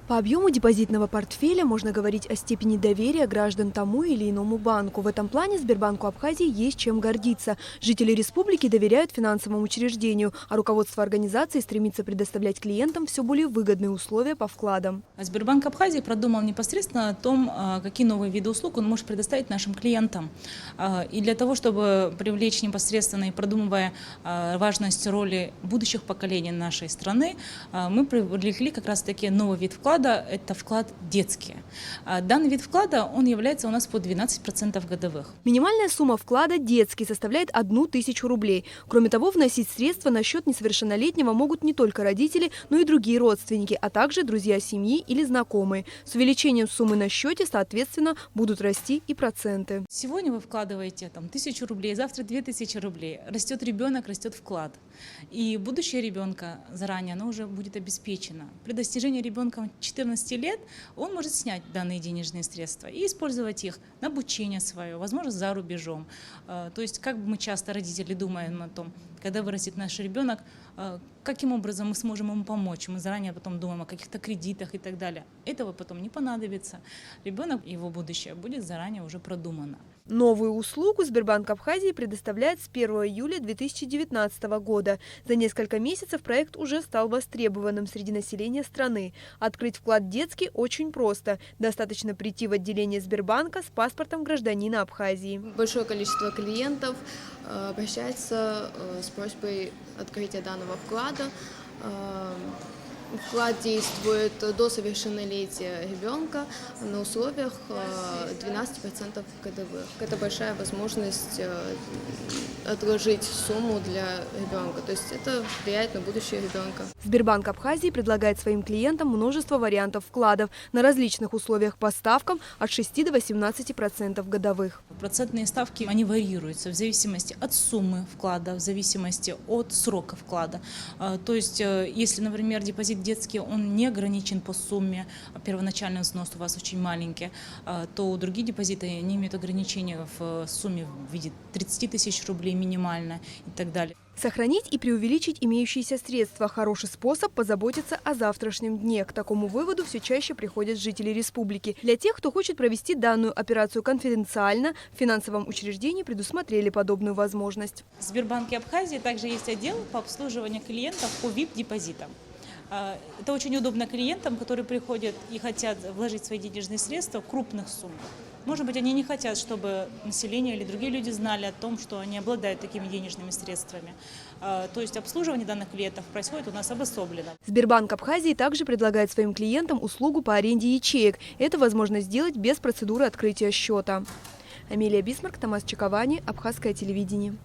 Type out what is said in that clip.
По объему депозитного портфеля можно говорить о степени доверия граждан тому или иному банку. В этом плане Сбербанку Абхазии есть чем гордиться. Жители республики доверяют финансовому учреждению, а руководство организации стремится предоставлять клиентам все более выгодные условия по вкладам. Сбербанк Абхазии продумал непосредственно о том, какие новые виды услуг он может предоставить нашим клиентам. И для того, чтобы привлечь непосредственно и продумывая важность роли будущих поколений нашей страны, мы привлекли как раз-таки новый вид вклада. Это вклад детский. Данный вид вклада, он является у нас по 12% годовых. Минимальная сумма вклада детский составляет 1000 рублей. Кроме того, вносить средства на счет несовершеннолетнего могут не только родители, но и другие родственники, а также друзья семьи или знакомые. С увеличением суммы на счете, соответственно, будут расти и проценты. Сегодня вы вкладываете 1000 рублей, завтра 2000 рублей. Растет ребенок, растет вклад. И будущее ребенка заранее оно уже будет обеспечено. При достижении ребенка 14 лет он может снять данные денежные средства и использовать их на обучение свое, возможно, за рубежом. То есть, как бы мы часто, родители, думаем о том, когда вырастет наш ребенок, каким образом мы сможем ему помочь. Мы заранее потом думаем о каких-то кредитах и так далее. Этого потом не понадобится. Ребенок, его будущее будет заранее уже продумано. Новую услугу Сбербанк Абхазии предоставляет с 1 июля 2019 года. За несколько месяцев проект уже стал востребованным среди населения страны. Открыть вклад детский очень просто. Достаточно прийти в отделение Сбербанка с паспортом гражданина Абхазии. Большое количество клиентов обращается с просьбой открытия данного вклада. Вклад действует до совершеннолетия ребенка на условиях 12% годовых. Это большая возможность отложить сумму для ребенка, то есть это влияет на будущее ребенка. Сбербанк Абхазии предлагает своим клиентам множество вариантов вкладов на различных условиях по ставкам от 6 до 18% годовых. Процентные ставки, они варьируются в зависимости от суммы вклада, в зависимости от срока вклада. То есть, если, например, депозит детский, он не ограничен по сумме, первоначальный взнос у вас очень маленький, то другие депозиты не имеют ограничения в сумме в виде 30 тысяч рублей минимально и так далее. Сохранить и преувеличить имеющиеся средства – хороший способ позаботиться о завтрашнем дне. К такому выводу все чаще приходят жители республики. Для тех, кто хочет провести данную операцию конфиденциально, в финансовом учреждении предусмотрели подобную возможность. В Сбербанке Абхазии также есть отдел по обслуживанию клиентов по VIP-депозитам. Это очень удобно клиентам, которые приходят и хотят вложить свои денежные средства в крупных суммах. Может быть, они не хотят, чтобы население или другие люди знали о том, что они обладают такими денежными средствами. То есть обслуживание данных клиентов происходит у нас обособленно. Сбербанк Абхазии также предлагает своим клиентам услугу по аренде ячеек. Это возможно сделать без процедуры открытия счета. Амелия Бисмарк, Томас Чаковани, Абхазское телевидение.